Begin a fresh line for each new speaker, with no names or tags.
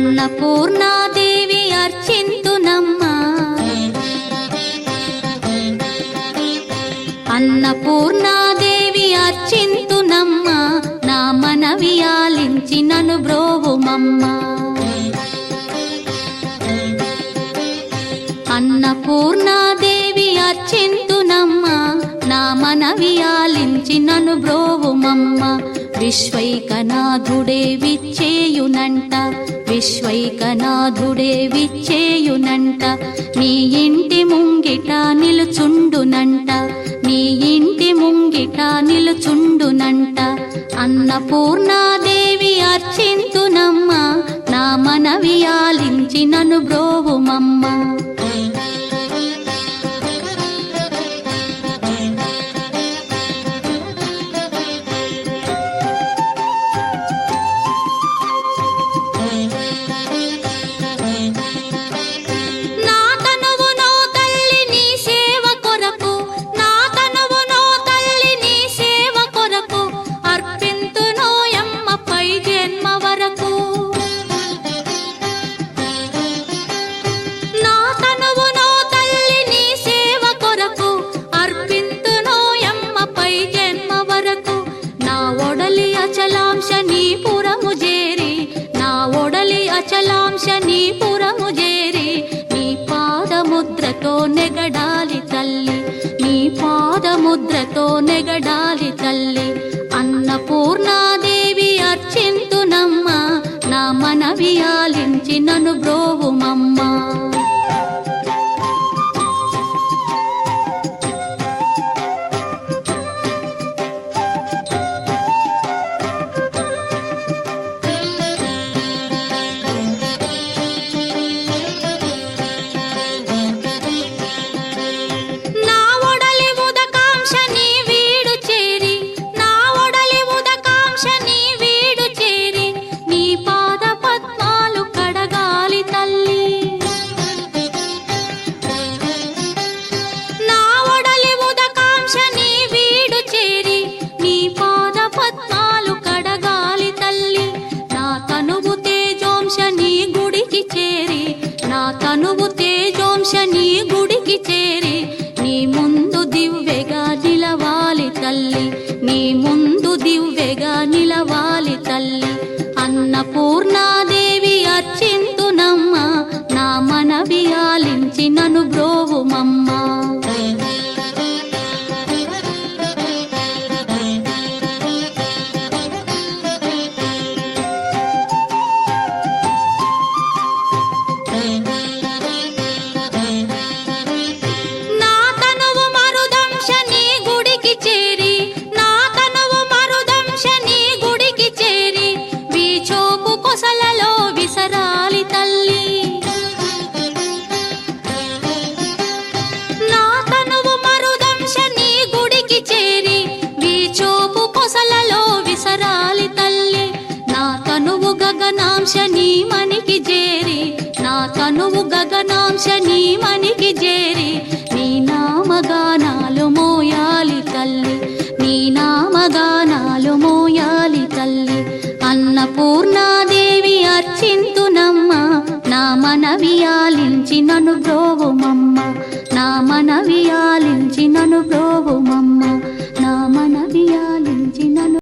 అన్నపూర్ణాదేవి అర్చింతునమ్మా అన్నపూర్ణాదేవి అర్చింతునమ్మా నా మనవి ఆలించి నన్ను బ్రోవుమమ్మా అన్నపూర్ణాదేవి అర్చింతునమ్మా నా మనవి ఆలించి నన్ను బ్రోవుమమ్మా విశ్వైకనాథుడే విచ్చేయునంట విశ్వైకనాథుడే విచ్చేయునంట నీ ఇంటి ముంగిట నిలుచుండునంట నీ ఇంటి ముంగిట నిలుచుండునంట అన్నపూర్ణాదేవి అర్చింతునమ్మా నా మనవి ఆలించి నన్ను బ్రోవుమమ్మా అచలాంశ నీ పురము చేరి నీ పాదముద్రతో నెగడాలి తల్లి నీ పాదముద్రతో నెగడాలి తల్లి అన్నపూర్ణాదేవి అర్చింతునమ్మా నా మనవి ఆలించి నన్ను బ్రోవుమమ్మా తనువు తేజోంశ నీ గుడికి చేరి నీ ముందు దివ్వెగా నిలవాలి తల్లి నీ ముందు దివ్వెగా నిలవాలి తల్లి అన్నపూర్ణాదేవి అర్చింతునమ్మా నా మనవి ఆలించి నన్ను బ్రోవుమమ్మా గగనాంశ నీ మనికి చేరి నా తనువు గగనాంశ నీ మనికి చేరి నీ నామగానాలు మోయాలి తల్లి నీ నామగానాలు మోయాలి తల్లి అన్నపూర్ణాదేవి అర్చింతునమ్మా నా మనవి ఆలించి నన్ను బ్రోవుమమ్మా నా మనవి ఆలించి నన్ను బ్రోవుమమ్మా నా మనవి ఆలించి నన్ను